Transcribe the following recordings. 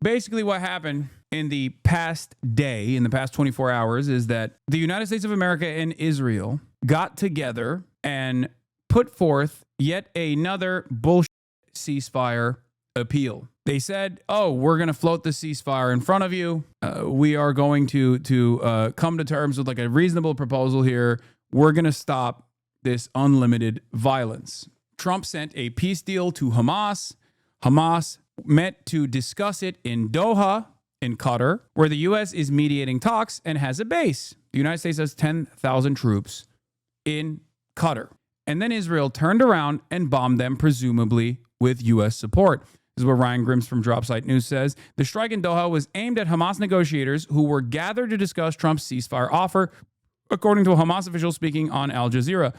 Basically, what happened in the past day, in the past 24 hours, is that the United States of America and Israel got together and put forth yet another bullshit ceasefire appeal. They said, oh, we're going to float the ceasefire in front of you. We are going to come to terms with like a reasonable proposal here. We're going to stop this unlimited violence. Trump sent a peace deal to Hamas. Hamas met to discuss it in Doha, in Qatar, where the U.S. is mediating talks and has a base. The United States has 10,000 troops in Qatar. And then Israel turned around and bombed them, presumably with U.S. support. This is what Ryan Grims from Dropsite News says. The strike in Doha was aimed at Hamas negotiators who were gathered to discuss Trump's ceasefire offer, according to a Hamas official speaking on Al Jazeera.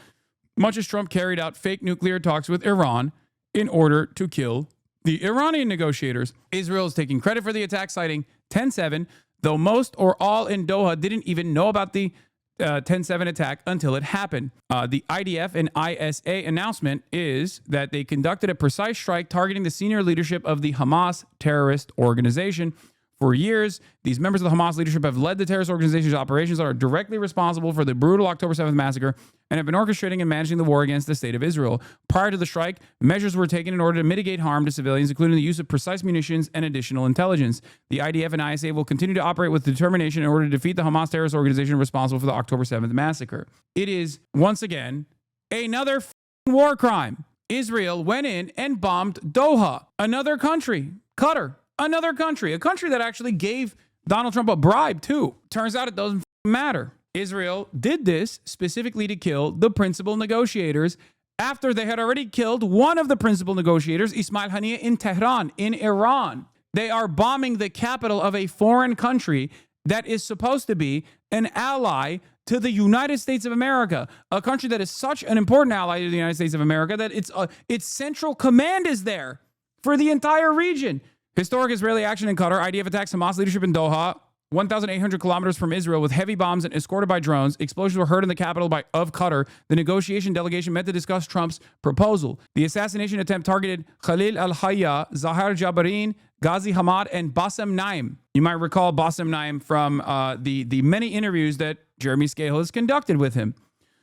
Much as Trump carried out fake nuclear talks with Iran in order to kill the Iranian negotiators. Israel is taking credit for the attack, citing 10-7, though most or all in Doha didn't even know about the 10-7 attack until it happened. The IDF and ISA announcement is that they conducted a precise strike targeting the senior leadership of the Hamas terrorist organization. For years, these members of the Hamas leadership have led the terrorist organization's operations that are directly responsible for the brutal October 7th massacre and have been orchestrating and managing the war against the state of Israel. Prior to the strike, measures were taken in order to mitigate harm to civilians, including the use of precise munitions and additional intelligence. The IDF and ISA will continue to operate with determination in order to defeat the Hamas terrorist organization responsible for the October 7th massacre. It is, once again, another war crime. Israel went in and bombed Doha, another country, Qatar. Another country, a country that actually gave Donald Trump a bribe too. Turns out it doesn't matter. Israel did this specifically to kill the principal negotiators after they had already killed one of the principal negotiators, Ismail Haniyeh, in Tehran, in Iran. They are bombing the capital of a foreign country that is supposed to be an ally to the United States of America, a country that is such an important ally to the United States of America that its central command is there for the entire region. Historic Israeli action in Qatar. IDF attacks Hamas leadership in Doha, 1,800 kilometers from Israel, with heavy bombs and escorted by drones. Explosions were heard in the capital of Qatar. The negotiation delegation met to discuss Trump's proposal. The assassination attempt targeted Khalil al-Hayya, Zahar Jabarin, Ghazi Hamad, and Bassem Naim. You might recall Bassem Naim from the many interviews that Jeremy Scahill has conducted with him.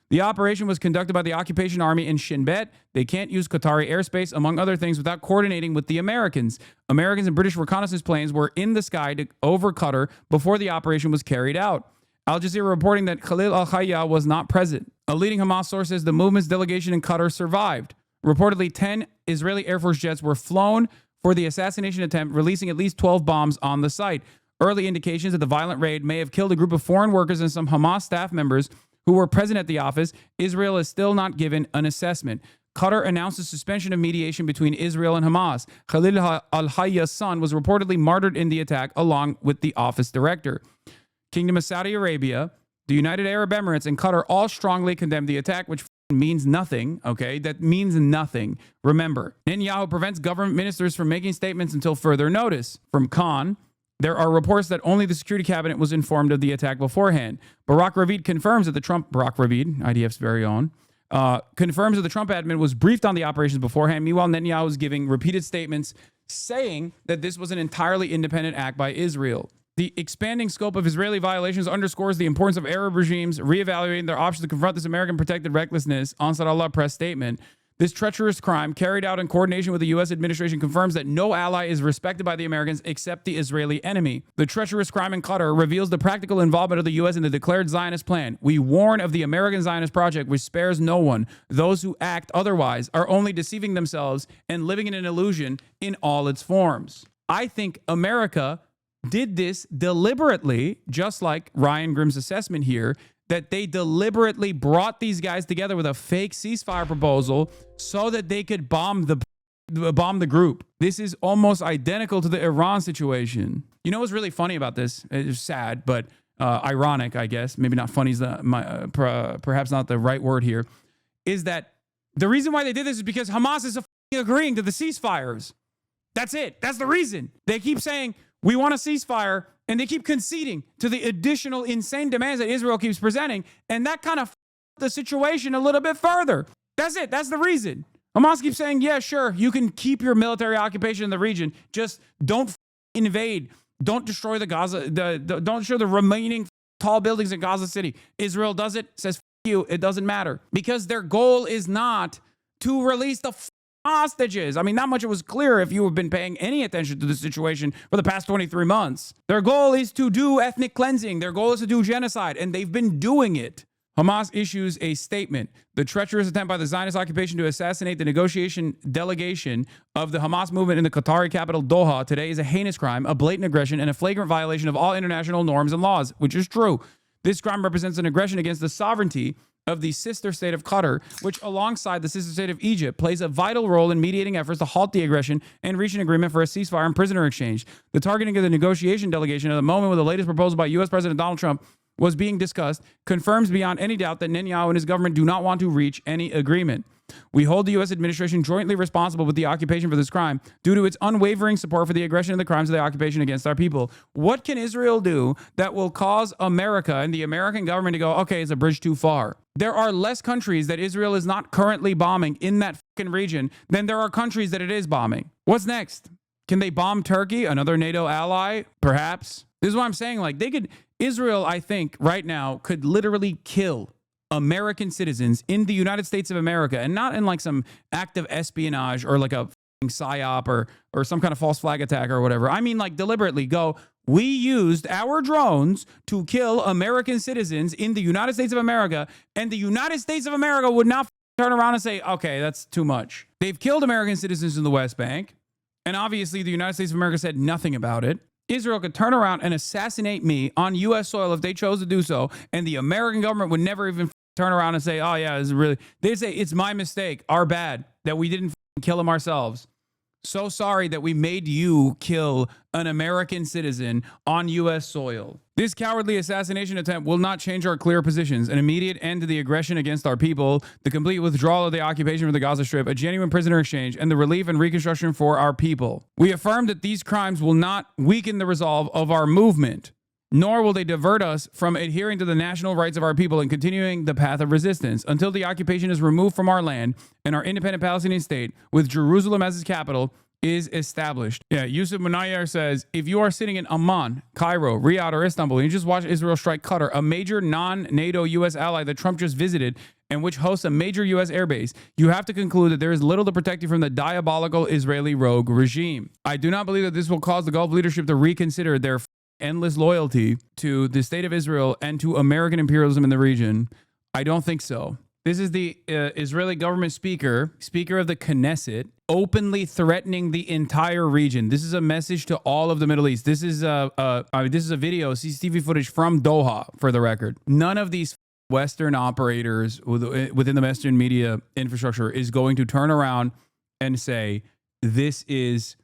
The operation was conducted by the occupation army in Shin Bet. They can't use Qatari airspace, among other things, without coordinating with the Americans. Americans and British reconnaissance planes were in the sky over Qatar before the operation was carried out. Al Jazeera reporting that Khalil al-Hayya was not present. A leading Hamas source says the movement's delegation in Qatar survived. Reportedly, 10 Israeli Air Force jets were flown for the assassination attempt, releasing at least 12 bombs on the site. Early indications that the violent raid may have killed a group of foreign workers and some Hamas staff members who were present at the office. Israel is still not given an assessment. Qatar announced a suspension of mediation between Israel and Hamas. Khalil al-Hayya's son was reportedly martyred in the attack, along with the office director. Kingdom of Saudi Arabia, the United Arab Emirates, and Qatar all strongly condemned the attack, which means nothing, okay? That means nothing. Remember, Netanyahu prevents government ministers from making statements until further notice. From Khan, there are reports that only the security cabinet was informed of the attack beforehand. Barack Ravid confirms that Barack Ravid, IDF's very own, confirms that the Trump admin was briefed on the operations beforehand. Meanwhile, Netanyahu was giving repeated statements saying that this was an entirely independent act by Israel. The expanding scope of Israeli violations underscores the importance of Arab regimes reevaluating their options to confront this American protected recklessness, Ansar Allah press statement. This treacherous crime, carried out in coordination with the U.S. administration, confirms that no ally is respected by the Americans except the Israeli enemy. The treacherous crime in Qatar reveals the practical involvement of the U.S. in the declared Zionist plan. We warn of the American Zionist project, which spares no one. Those who act otherwise are only deceiving themselves and living in an illusion in all its forms. I think America did this deliberately, just like Ryan Grimm's assessment here, that they deliberately brought these guys together with a fake ceasefire proposal so that they could bomb the group. This is almost identical to the Iran situation. You know what's really funny about this? It's sad, but ironic, I guess. Maybe not funny is perhaps not the right word here. Is that the reason why they did this is because Hamas is agreeing to the ceasefires. That's it. That's the reason. They keep saying, we want a ceasefire, and they keep conceding to the additional insane demands that Israel keeps presenting, and that kind of the situation a little bit further. That's it. That's the reason. Hamas keeps saying, yeah, sure, you can keep your military occupation in the region. Just don't invade. Don't destroy the Gaza. Don't destroy the remaining tall buildings in Gaza City. Israel does it, says you. It doesn't matter because their goal is not to release the hostages. I mean, not much it was clear if you have been paying any attention to the situation for the past 23 months. Their goal is to do ethnic cleansing. Their goal is to do genocide, and they've been doing it. Hamas issues a statement. The treacherous attempt by the Zionist occupation to assassinate the negotiation delegation of the Hamas movement in the Qatari capital Doha today is a heinous crime, a blatant aggression, and a flagrant violation of all international norms and laws, which is true. This crime represents an aggression against the sovereignty of the sister state of Qatar, which alongside the sister state of Egypt plays a vital role in mediating efforts to halt the aggression and reach an agreement for a ceasefire and prisoner exchange. The targeting of the negotiation delegation at the moment when the latest proposal by U.S. President Donald Trump was being discussed confirms beyond any doubt that Netanyahu and his government do not want to reach any agreement. We hold the U.S. administration jointly responsible with the occupation for this crime due to its unwavering support for the aggression and the crimes of the occupation against our people. What can Israel do that will cause America and the American government to go, okay, it's a bridge too far? There are less countries that Israel is not currently bombing in that fucking region than there are countries that it is bombing. What's next? Can they bomb Turkey, another NATO ally? Perhaps. This is what I'm saying. Like, Israel, I think, right now could literally kill American citizens in the United States of America, and not in like some act of espionage or like a psyop or some kind of false flag attack or whatever. I mean, like, deliberately go, we used our drones to kill American citizens in the United States of America, and the United States of America would not turn around and say, okay, that's too much. They've killed American citizens in the West Bank, and obviously the United States of America said nothing about it. Israel could turn around and assassinate me on U.S. soil if they chose to do so, and the American government would never even turn around and say, oh yeah, this is really, they'd say, it's my mistake, our bad, that we didn't kill him ourselves. So sorry that we made you kill an American citizen on U.S. soil. This cowardly assassination attempt will not change our clear positions: an immediate end to the aggression against our people, the complete withdrawal of the occupation from the Gaza Strip, a genuine prisoner exchange, and the relief and reconstruction for our people. We affirm that these crimes will not weaken the resolve of our movement, nor will they divert us from adhering to the national rights of our people and continuing the path of resistance until the occupation is removed from our land and our independent Palestinian state, with Jerusalem as its capital, is established. Yeah, Yusuf Munayyer says, if you are sitting in Amman, Cairo, Riyadh, or Istanbul, and you just watch Israel strike Qatar, a major non-NATO U.S. ally that Trump just visited and which hosts a major U.S. airbase, you have to conclude that there is little to protect you from the diabolical Israeli rogue regime. I do not believe that this will cause the Gulf leadership to reconsider their endless loyalty to the state of Israel and to American imperialism in the region. I don't think so. This is the Israeli government speaker of the Knesset, openly threatening the entire region. This is a message to all of the Middle East. This is a video, CCTV footage from Doha, for the record. None of these Western operators within the Western media infrastructure is going to turn around and say, this is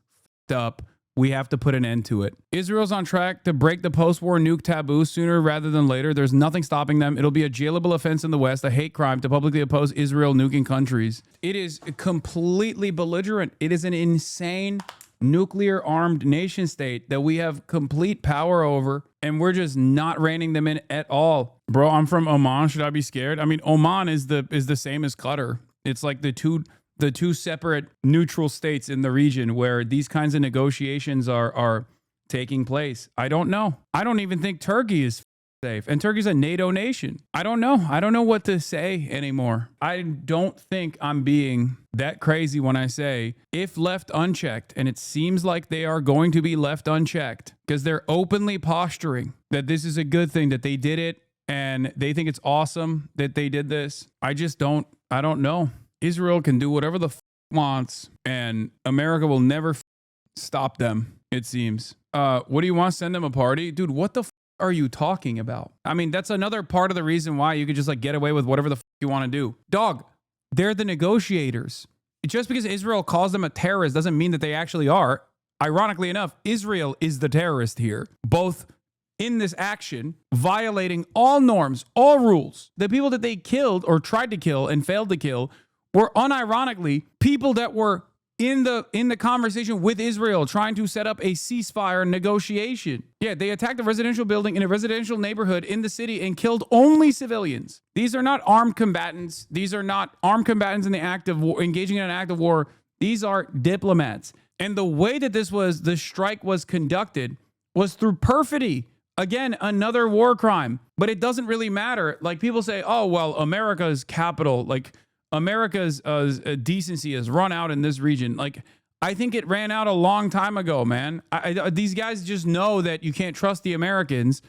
fucked up. We have to put an end to it. Israel's on track to break the post-war nuke taboo sooner rather than later. There's nothing stopping them. It'll be a jailable offense in the West, a hate crime to publicly oppose Israel nuking countries. It is completely belligerent. It is an insane nuclear-armed nation state that we have complete power over, and we're just not reining them in at all. Bro, I'm from Oman. Should I be scared? I mean, Oman is the same as Qatar. It's like the two separate neutral states in the region where these kinds of negotiations are taking place. I don't know. I don't even think Turkey is safe. And Turkey's a NATO nation. I don't know. I don't know what to say anymore. I don't think I'm being that crazy when I say, if left unchecked, and it seems like they are going to be left unchecked because they're openly posturing that this is a good thing, that they did it, and they think it's awesome that they did this. I don't know. Israel can do whatever the wants, and America will never stop them, it seems. What do you want? Send them a party? Dude, what the are you talking about? I mean, that's another part of the reason why you could just like get away with whatever the you want to do. Dog, they're the negotiators. Just because Israel calls them a terrorist doesn't mean that they actually are. Ironically enough, Israel is the terrorist here, both in this action, violating all norms, all rules. The people that they killed or tried to kill and failed to kill were unironically people that were in the conversation with Israel, trying to set up a ceasefire negotiation. Yeah, they attacked a residential building in a residential neighborhood in the city and killed only civilians. These are not armed combatants. These are not armed combatants in the act of war, engaging in an act of war. These are diplomats And the way that the strike was conducted was through perfidy. Again, another war crime. But it doesn't really matter. Like, people say, oh, well, America's capital, like America's decency has run out in this region. Like, I think it ran out a long time ago, man. These guys just know that you can't trust the Americans,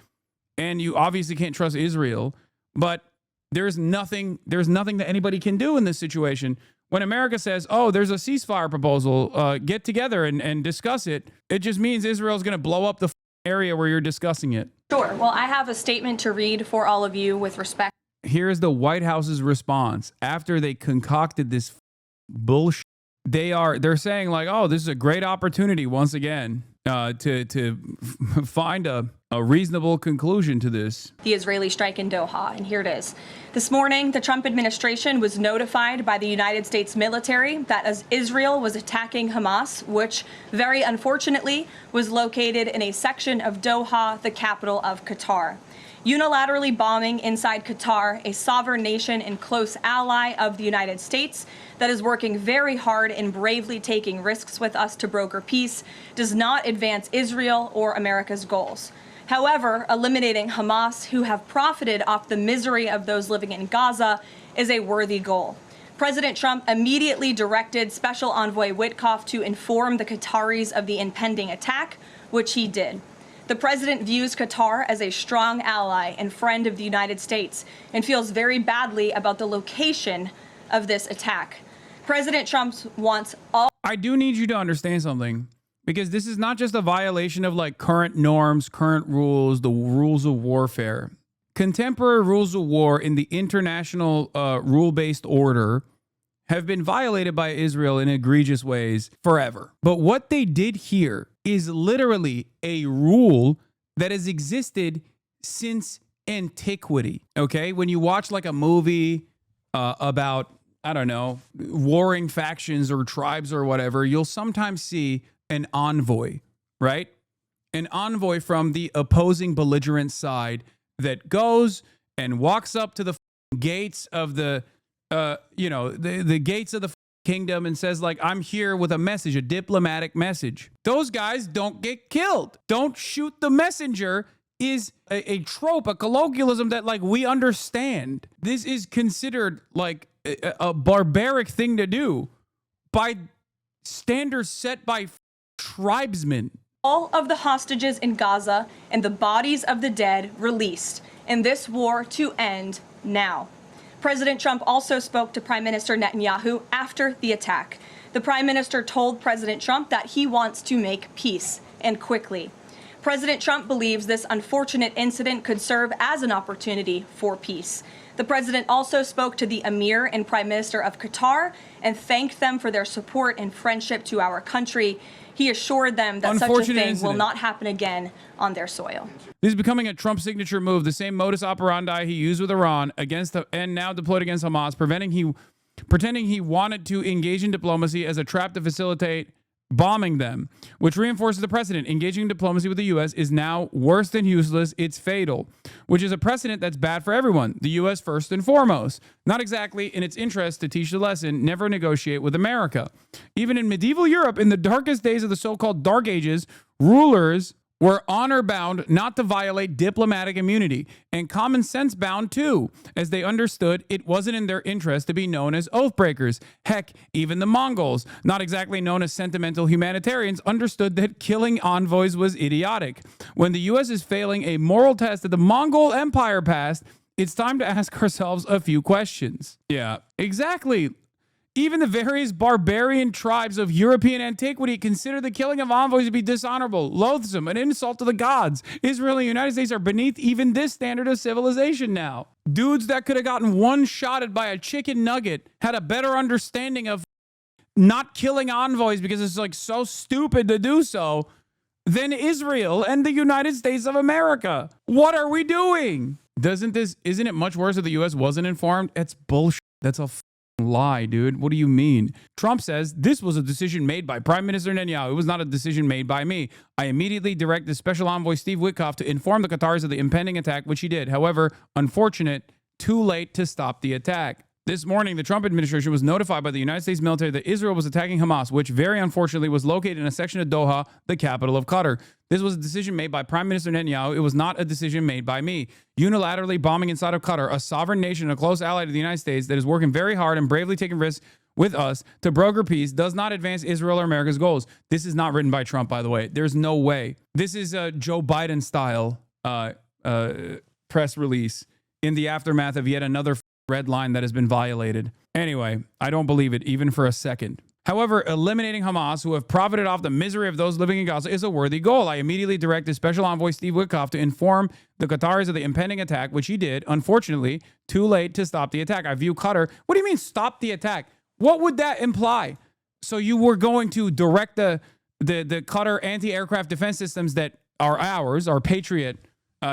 and you obviously can't trust Israel. But there's nothing that anybody can do in this situation. When America says, oh, there's a ceasefire proposal, get together and discuss it, it just means Israel's going to blow up the area where you're discussing it. Sure. Well, I have a statement to read for all of you with respect. Here's the White House's response after they concocted this bullshit. They're saying, like, oh, this is a great opportunity once again to find a reasonable conclusion to this. The Israeli strike in Doha, and here it is. This morning, the Trump administration was notified by the United States military that as Israel was attacking Hamas, which very unfortunately was located in a section of Doha, the capital of Qatar. Unilaterally bombing inside Qatar, a sovereign nation and close ally of the United States that is working very hard and bravely taking risks with us to broker peace, does not advance Israel or America's goals. However, eliminating Hamas, who have profited off the misery of those living in Gaza, is a worthy goal. President Trump immediately directed Special Envoy Witkoff to inform the Qataris of the impending attack, which he did. The president views Qatar as a strong ally and friend of the United States and feels very badly about the location of this attack. President Trump wants all... I do need you to understand something, because this is not just a violation of like current norms, current rules, the rules of warfare. Contemporary rules of war in the international rule-based order have been violated by Israel in egregious ways forever. But what they did here is literally a rule that has existed since antiquity. Okay? When you watch like a movie about, I don't know, warring factions or tribes or whatever, you'll sometimes see an envoy, right? An envoy from the opposing belligerent side that goes and walks up to the gates of the the gates of the kingdom and says, like, I'm here with a message, a diplomatic message. Those guys don't get killed. Don't shoot the messenger is a trope, a colloquialism that, like, we understand. This is considered like a barbaric thing to do by standards set by tribesmen. All of the hostages in Gaza and the bodies of the dead released, and this war to end now. President Trump also spoke to Prime Minister Netanyahu after the attack. The Prime Minister told President Trump that he wants to make peace, and quickly. President Trump believes this unfortunate incident could serve as an opportunity for peace. The president also spoke to the Emir and Prime Minister of Qatar and thanked them for their support and friendship to our country. He assured them that such a thing will not happen again on their soil. This is becoming a Trump signature move, the same modus operandi he used with Iran and now deployed against Hamas, pretending he wanted to engage in diplomacy as a trap to facilitate bombing them, which reinforces the precedent. Engaging in diplomacy with the U.S. is now worse than useless. It's fatal, which is a precedent that's bad for everyone. The U.S. first and foremost. Not exactly in its interest to teach the lesson, never negotiate with America. Even in medieval Europe, in the darkest days of the so-called Dark Ages, rulers were honor-bound not to violate diplomatic immunity, and common sense bound too, as they understood it wasn't in their interest to be known as oath breakers. Heck, even the Mongols, not exactly known as sentimental humanitarians, understood that killing envoys was idiotic. When the U.S. is failing a moral test that the Mongol Empire passed, it's time to ask ourselves a few questions. Yeah, exactly. Even the various barbarian tribes of European antiquity consider the killing of envoys to be dishonorable, loathsome, an insult to the gods. Israel and the United States are beneath even this standard of civilization now. Dudes that could have gotten one-shotted by a chicken nugget had a better understanding of not killing envoys because it's like so stupid to do so than Israel and the United States of America. What are we doing? Isn't it much worse that the U.S. wasn't informed? It's bullshit. That's a lie, dude. What do you mean? Trump says this was a decision made by Prime Minister Netanyahu. It was not a decision made by me. I immediately directed Special Envoy Steve Witkoff to inform the Qataris of the impending attack, which he did. However, unfortunate, too late to stop the attack. This morning, the Trump administration was notified by the United States military that Israel was attacking Hamas, which very unfortunately was located in a section of Doha, the capital of Qatar. This was a decision made by Prime Minister Netanyahu. It was not a decision made by me. Unilaterally bombing inside of Qatar, a sovereign nation, a close ally to the United States that is working very hard and bravely taking risks with us to broker peace, does not advance Israel or America's goals. This is not written by Trump, by the way. There's no way. This is a Joe Biden style press release in the aftermath of yet another red line that has been violated. Anyway, I don't believe it even for a second. However, eliminating Hamas, who have profited off the misery of those living in Gaza, is a worthy goal. I immediately directed Special Envoy Steve Witkoff to inform the Qataris of the impending attack, which he did. Unfortunately, too late to stop the attack. I view Qatar. What do you mean stop the attack? What would that imply? So you were going to direct the Qatar anti-aircraft defense systems that are ours, our Patriot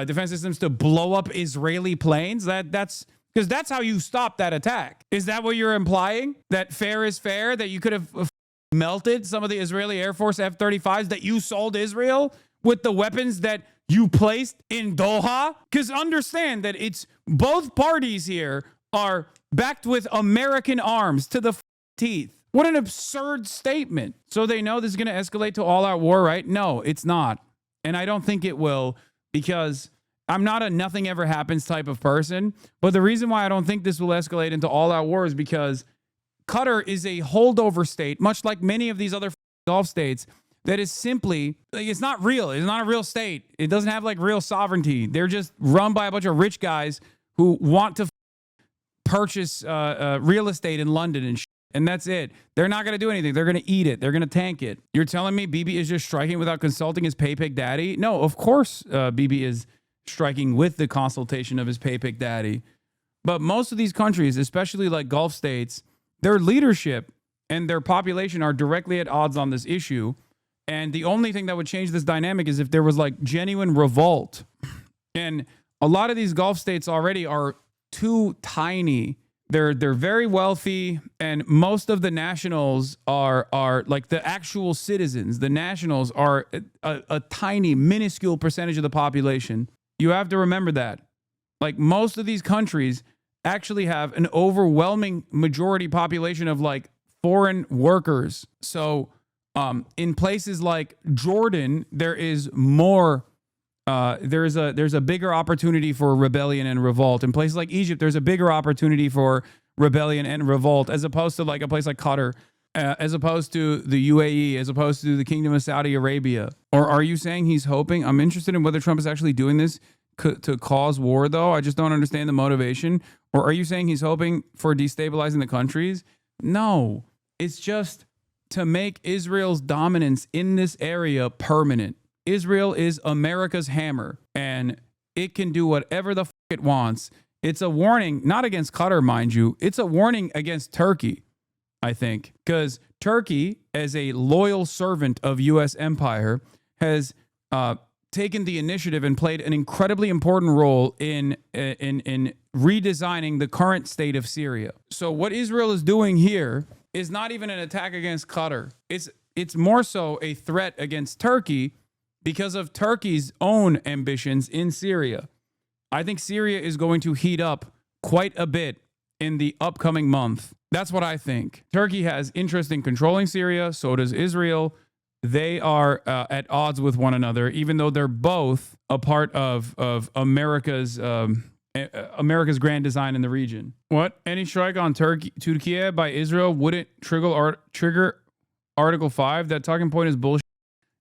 defense systems, to blow up Israeli planes? That's because that's how you stop that attack. Is that what you're implying? That fair is fair? That you could have melted some of the Israeli Air Force F-35s that you sold Israel with the weapons that you placed in Doha? Because understand that it's both parties here are backed with American arms to the teeth. What an absurd statement. So they know this is going to escalate to all-out war, right? No, it's not. And I don't think it will, because I'm not a nothing ever happens type of person. But the reason why I don't think this will escalate into all-out war is because Qatar is a holdover state, much like many of these other Gulf states, that is simply, like, it's not real. It's not a real state. It doesn't have like real sovereignty. They're just run by a bunch of rich guys who want to purchase real estate in London and shit. And that's it. They're not going to do anything. They're going to eat it. They're going to tank it. You're telling me Bibi is just striking without consulting his pay-pick daddy? No, of course Bibi is striking with the consultation of his pay-pick daddy. But most of these countries, especially like Gulf states, their leadership and their population are directly at odds on this issue. And the only thing that would change this dynamic is if there was like genuine revolt. And a lot of these Gulf states already are too tiny. They're very wealthy, and most of the nationals are like the actual citizens. The nationals are a tiny, minuscule percentage of the population. You have to remember that. Like, most of these countries actually have an overwhelming majority population of like foreign workers. So in places like Jordan, there is more. There's a bigger opportunity for rebellion and revolt. In places like Egypt, there's a bigger opportunity for rebellion and revolt, as opposed to like a place like Qatar, as opposed to the UAE, as opposed to the Kingdom of Saudi Arabia. Or are you saying he's hoping? I'm interested in whether Trump is actually doing this to cause war, though. I just don't understand the motivation. Or are you saying he's hoping for destabilizing the countries? No, it's just to make Israel's dominance in this area permanent. Israel is America's hammer, and it can do whatever the fuck it wants. It's a warning, not against Qatar, mind you. It's a warning against Turkey, I think, because Turkey, as a loyal servant of U.S. empire, has taken the initiative and played an incredibly important role in redesigning the current state of Syria. So what Israel is doing here is not even an attack against Qatar. It's more so a threat against Turkey, because of Turkey's own ambitions in Syria. I think Syria is going to heat up quite a bit in the upcoming month. That's what I think. Turkey has interest in controlling Syria. So does Israel. They are at odds with one another, even though they're both a part of America's grand design in the region. What? Any strike on Turkey by Israel wouldn't trigger Article 5? That talking point is bullshit.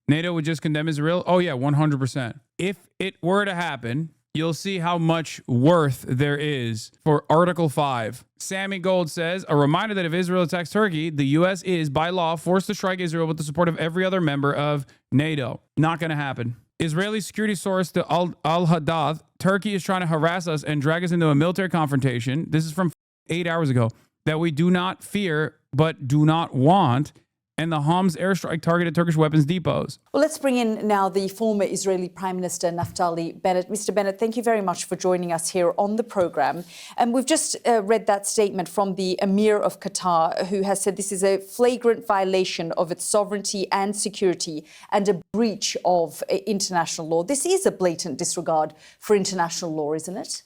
NATO would just condemn Israel? Oh, yeah, 100%. If it were to happen, you'll see how much worth there is for Article 5. Sammy Gold says, a reminder that if Israel attacks Turkey, the U.S. is, by law, forced to strike Israel with the support of every other member of NATO. Not going to happen. Israeli security source to Al-Hadath, Turkey is trying to harass us and drag us into a military confrontation. This is from 8 hours ago. That we do not fear, but do not want. And the Homs airstrike targeted Turkish weapons depots. Well, let's bring in now the former Israeli Prime Minister Naftali Bennett. Mr. Bennett, thank you very much for joining us here on the programme. And we've just read that statement from the Emir of Qatar, who has said this is a flagrant violation of its sovereignty and security and a breach of international law. This is a blatant disregard for international law, isn't it?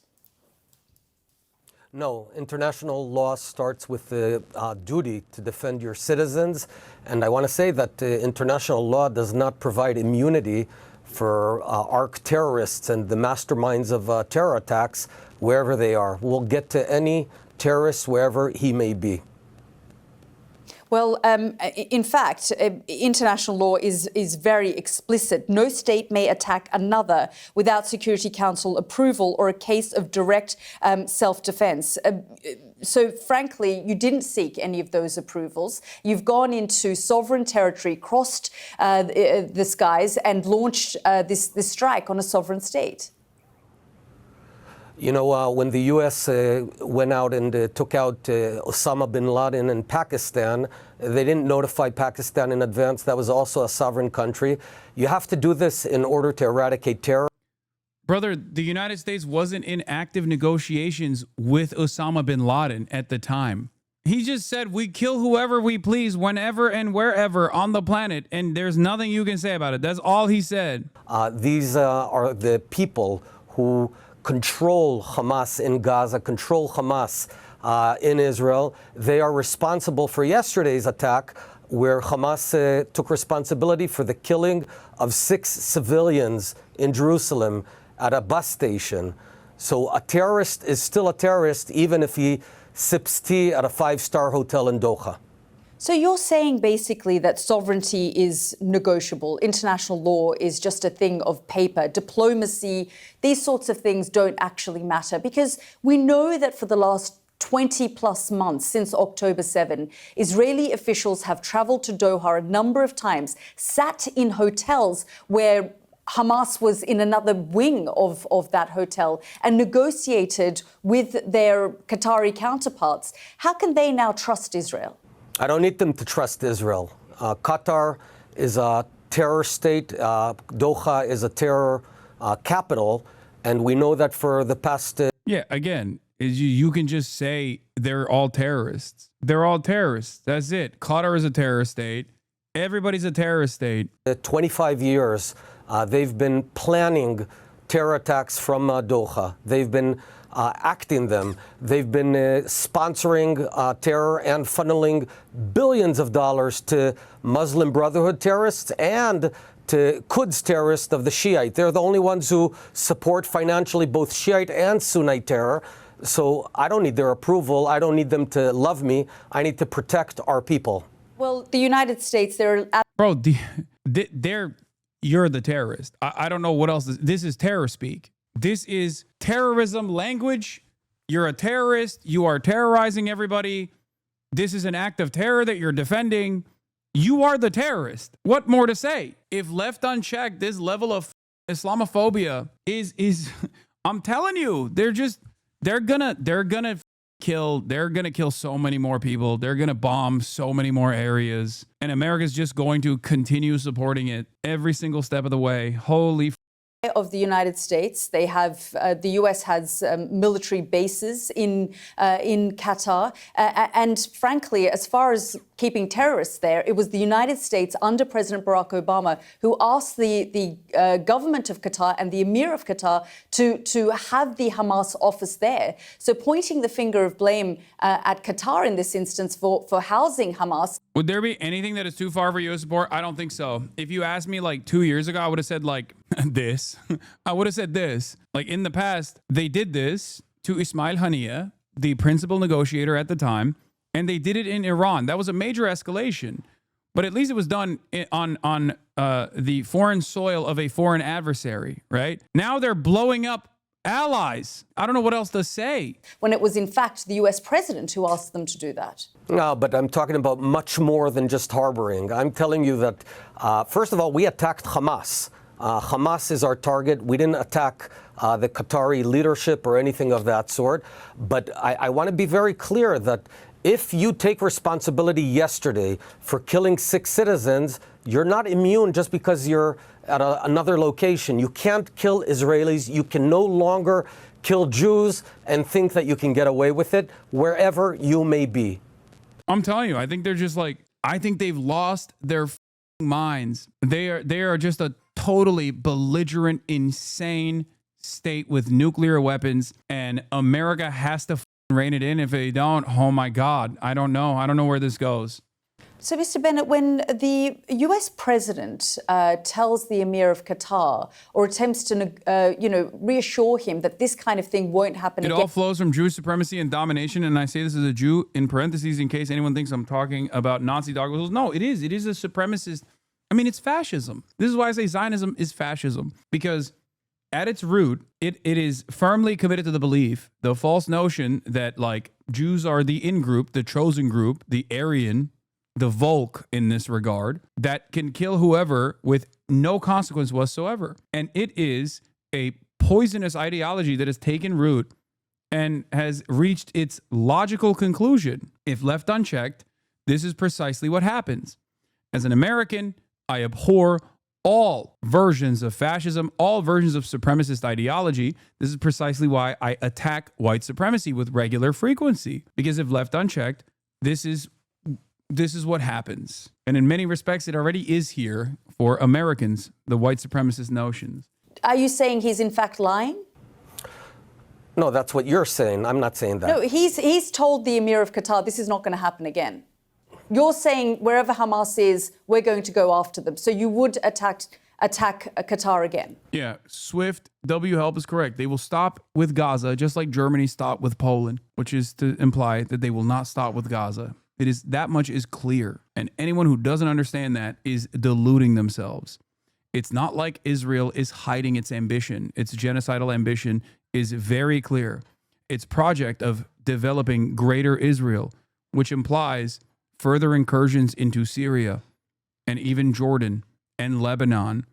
No, international law starts with the duty to defend your citizens. And I want to say that international law does not provide immunity for ARC terrorists and the masterminds of terror attacks wherever they are. We'll get to any terrorist wherever he may be. Well, in fact, international law is very explicit. No state may attack another without Security Council approval or a case of direct self-defense. So, frankly, you didn't seek any of those approvals. You've gone into sovereign territory, crossed the skies and launched this strike on a sovereign state. You know, when the U.S. went out and took out Osama bin Laden in Pakistan, they didn't notify Pakistan in advance. That was also a sovereign country. You have to do this in order to eradicate terror. Brother, the United States wasn't in active negotiations with Osama bin Laden at the time. He just said we kill whoever we please, whenever and wherever on the planet, and there's nothing you can say about it. That's all he said. These are the people who control Hamas in Gaza, control Hamas in Israel. They are responsible for yesterday's attack, where Hamas took responsibility for the killing of 6 civilians in Jerusalem at a bus station. So a terrorist is still a terrorist, even if he sips tea at a 5-star hotel in Doha. So you're saying basically that sovereignty is negotiable. International law is just a thing of paper. Diplomacy, these sorts of things don't actually matter, because we know that for the last 20 plus months since October 7, Israeli officials have traveled to Doha a number of times, sat in hotels where Hamas was in another wing of that hotel, and negotiated with their Qatari counterparts. How can they now trust Israel? I don't need them to trust Israel. Qatar is a terror state. Doha is a terror capital. And we know that for the past... Yeah, again, you can just say they're all terrorists. They're all terrorists. That's it. Qatar is a terrorist state. Everybody's a terrorist state. 25 years, they've been planning terror attacks from Doha. They've been acting them. They've been sponsoring terror and funneling billions of dollars to Muslim Brotherhood terrorists and to Quds terrorists of the Shiite. They're the only ones who support financially both Shiite and Sunnite terror. So I don't need their approval. I don't need them to love me. I need to protect our people. Well, the United States, they're... Bro, you're the terrorist. I don't know what else. This is terror speak. This is terrorism language. You're a terrorist. You are terrorizing everybody. This is an act of terror that you're defending. You are the terrorist. What more to say? If left unchecked, this level of Islamophobia is I'm telling you, they're gonna kill so many more people. They're gonna bomb so many more areas, and America's just going to continue supporting it every single step of the way. Holy of the United States. They have the US has military bases in Qatar, and frankly, as far as keeping terrorists there, it was the United States under President Barack Obama who asked the government of Qatar and the Emir of Qatar to have the Hamas office there. So pointing the finger of blame at Qatar in this instance for housing Hamas. Would there be anything that is too far for U.S. support? I don't think so. If you asked me like 2 years ago, I would have said like this. I would have said this. Like in the past, they did this to Ismail Haniyeh, the principal negotiator at the time, and they did it in Iran. That was a major escalation. But at least it was done on the foreign soil of a foreign adversary, right? Now they're blowing up allies. I don't know what else to say. When it was, in fact, the US president who asked them to do that. No, but I'm talking about much more than just harboring. I'm telling you that, first of all, we attacked Hamas. Hamas is our target. We didn't attack the Qatari leadership or anything of that sort. But I want to be very clear that if you take responsibility yesterday for killing 6 citizens, you're not immune just because you're at another location. You can't kill Israelis. You can no longer kill Jews and think that you can get away with it wherever you may be. I'm telling you, I think they're just like, I think they've lost their minds. They are just a totally belligerent, insane state with nuclear weapons, and America has to rein it in. If they don't, oh my God, I don't know. I don't know where this goes. So, Mr. Bennett, when the US president tells the Emir of Qatar or attempts to, reassure him that this kind of thing won't happen again. It all flows from Jewish supremacy and domination. And I say this as a Jew in parentheses in case anyone thinks I'm talking about Nazi dog whistles. No, it is. It is a supremacist. I mean, it's fascism. This is why I say Zionism is fascism, because at its root, it is firmly committed to the belief, the false notion that like Jews are the in-group, the chosen group, the Aryan, the Volk in this regard, that can kill whoever with no consequence whatsoever. And it is a poisonous ideology that has taken root and has reached its logical conclusion. If left unchecked, this is precisely what happens. As an American, I abhor all versions of fascism, all versions of supremacist ideology. This is precisely why I attack white supremacy with regular frequency. Because if left unchecked, this is what happens. And in many respects, it already is here for Americans, the white supremacist notions. Are you saying he's in fact lying? No, that's what you're saying. I'm not saying that. No, he's told the Emir of Qatar this is not going to happen again. You're saying wherever Hamas is, we're going to go after them. So you would attack Qatar again? Yeah, Swift W help is correct. They will stop with Gaza, just like Germany stopped with Poland, which is to imply that they will not stop with Gaza. It is that much is clear. And anyone who doesn't understand that is deluding themselves. It's not like Israel is hiding its ambition. Its genocidal ambition is very clear. Its project of developing greater Israel, which implies further incursions into Syria and even Jordan and Lebanon,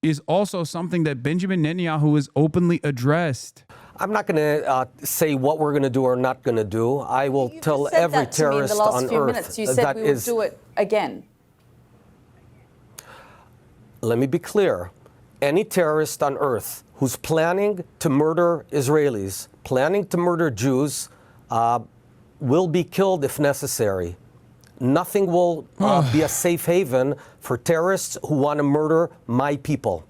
is also something that Benjamin Netanyahu has openly addressed. I'm not going to say what we're going to do or not going to do. I will tell every terrorist on earth you said we would do it again. Let me be clear. Any terrorist on earth who's planning to murder Israelis, planning to murder Jews, will be killed if necessary. Nothing will be a safe haven for terrorists who want to murder my people.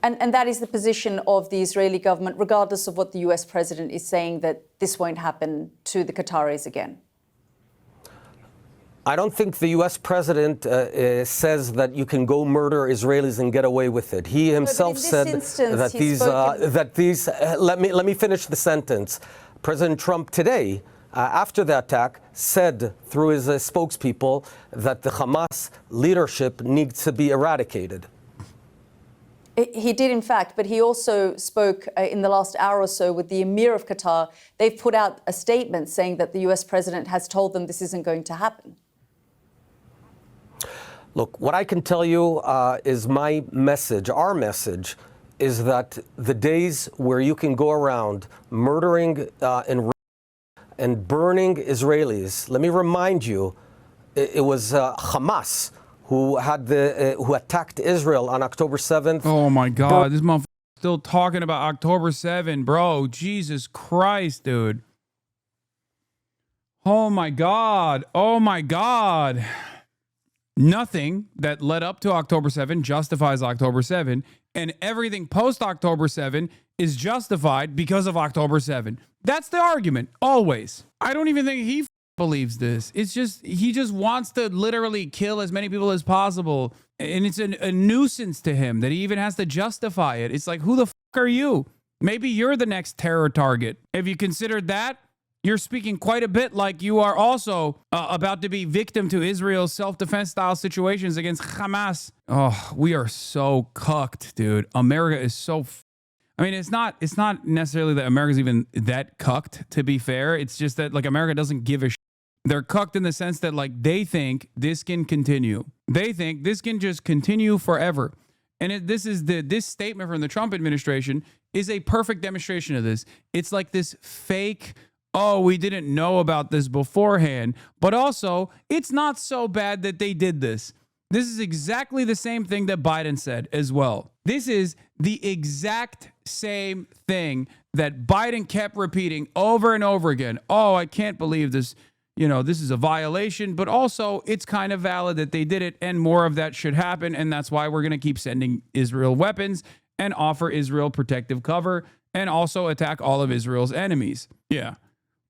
And that is the position of the Israeli government, regardless of what the US president is saying, that this won't happen to the Qataris again? I don't think the U.S. president says that you can go murder Israelis and get away with it. He himself said that these. Let me finish the sentence. President Trump today, after the attack, said through his spokespeople that the Hamas leadership needs to be eradicated. He did, in fact, but he also spoke in the last hour or so with the Emir of Qatar. They've put out a statement saying that the U.S. president has told them this isn't going to happen. Look, what I can tell you is my message, our message, is that the days where you can go around murdering and burning Israelis, let me remind you, it was Hamas who attacked Israel on October 7th. Oh my God, this motherfucker still talking about October 7th, bro. Jesus Christ, dude. Oh my God. Oh my God. Nothing that led up to October 7 justifies October 7, and everything post October 7 is justified because of October 7. That's the argument, always. I don't even think he believes this. It's just, he just wants to literally kill as many people as possible, and it's a nuisance to him that he even has to justify it. It's like, who the fuck are you? Maybe you're the next terror target. Have you considered that? You're speaking quite a bit like you are also about to be victim to Israel's self-defense style situations against Hamas. Oh, we are so cucked, dude. America is so... I mean, it's not necessarily that America's even that cucked, to be fair. It's just that, like, America doesn't give a shit. They're cucked in the sense that, like, they think this can continue. They think this can just continue forever. And this statement from the Trump administration is a perfect demonstration of this. It's like this fake... oh, we didn't know about this beforehand, but also it's not so bad that they did this. This is exactly the same thing that Biden said as well. This is the exact same thing that Biden kept repeating over and over again. Oh, I can't believe this. You know, this is a violation, but also it's kind of valid that they did it, and more of that should happen. And that's why we're going to keep sending Israel weapons and offer Israel protective cover and also attack all of Israel's enemies. Yeah.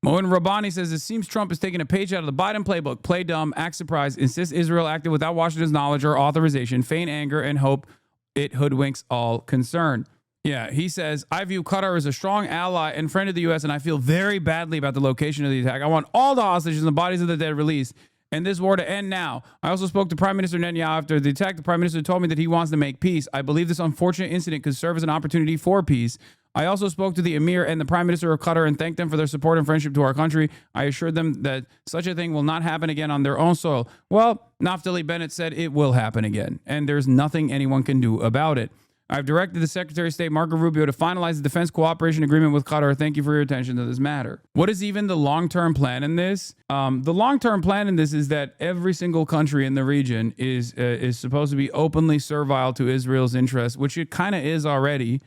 Moen Rabbani says, it seems Trump is taking a page out of the Biden playbook. Play dumb, act surprised, insist Israel acted without Washington's knowledge or authorization, feign anger, and hope it hoodwinks all concerned. Yeah, he says, I view Qatar as a strong ally and friend of the U.S., and I feel very badly about the location of the attack. I want all the hostages and the bodies of the dead released, and this war to end now. I also spoke to Prime Minister Netanyahu after the attack. The Prime Minister told me that he wants to make peace. I believe this unfortunate incident could serve as an opportunity for peace. I also spoke to the Emir and the Prime Minister of Qatar and thanked them for their support and friendship to our country. I assured them that such a thing will not happen again on their own soil. Well, Naftali Bennett said it will happen again, and there's nothing anyone can do about it. I've directed the Secretary of State, Marco Rubio, to finalize the defense cooperation agreement with Qatar. Thank you for your attention to this matter. What is even the long-term plan in this? The long-term plan in this is that every single country in the region is supposed to be openly servile to Israel's interests, which it kind of is already.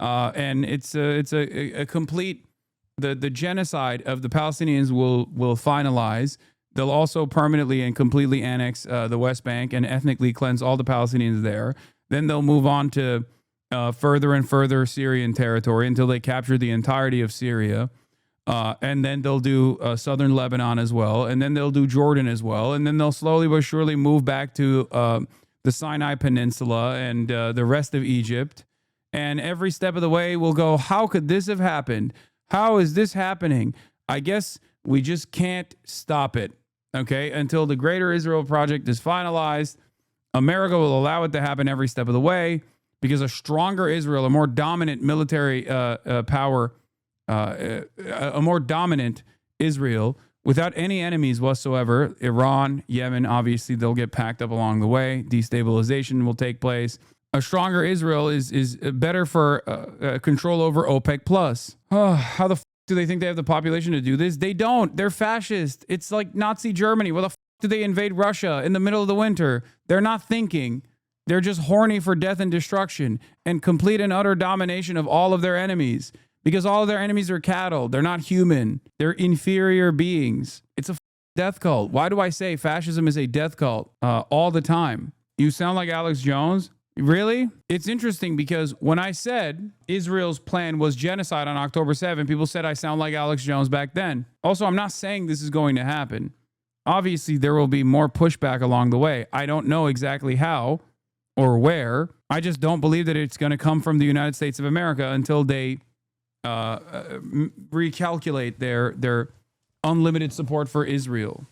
And it's a complete, the genocide of the Palestinians will finalize. They'll also permanently and completely annex the West Bank and ethnically cleanse all the Palestinians there. Then they'll move on to further and further Syrian territory until they capture the entirety of Syria. And then they'll do southern Lebanon as well. And then they'll do Jordan as well. And then they'll slowly but surely move back to the Sinai Peninsula and the rest of Egypt. And every step of the way we'll go, how could this have happened? How is this happening? I guess we just can't stop it, okay, until the Greater Israel Project is finalized. America will allow it to happen every step of the way because a stronger Israel, a more dominant military power, a more dominant Israel without any enemies whatsoever, Iran, Yemen, obviously they'll get packed up along the way. Destabilization will take place. A stronger Israel is better for control over OPEC plus. How the do they think they have the population to do this? They don't. They're fascist. It's like Nazi Germany. Where the do they invade Russia in the middle of the winter? They're not thinking. They're just horny for death and destruction and complete and utter domination of all of their enemies because all of their enemies are cattle. They're not human. They're inferior beings. It's a death cult. Why do I say fascism is a death cult all the time? You sound like Alex Jones. Really? It's interesting because when I said Israel's plan was genocide on October 7th, people said I sound like Alex Jones back then. Also, I'm not saying this is going to happen. Obviously, there will be more pushback along the way. I don't know exactly how or where. I just don't believe that it's going to come from the United States of America until they recalculate their unlimited support for Israel.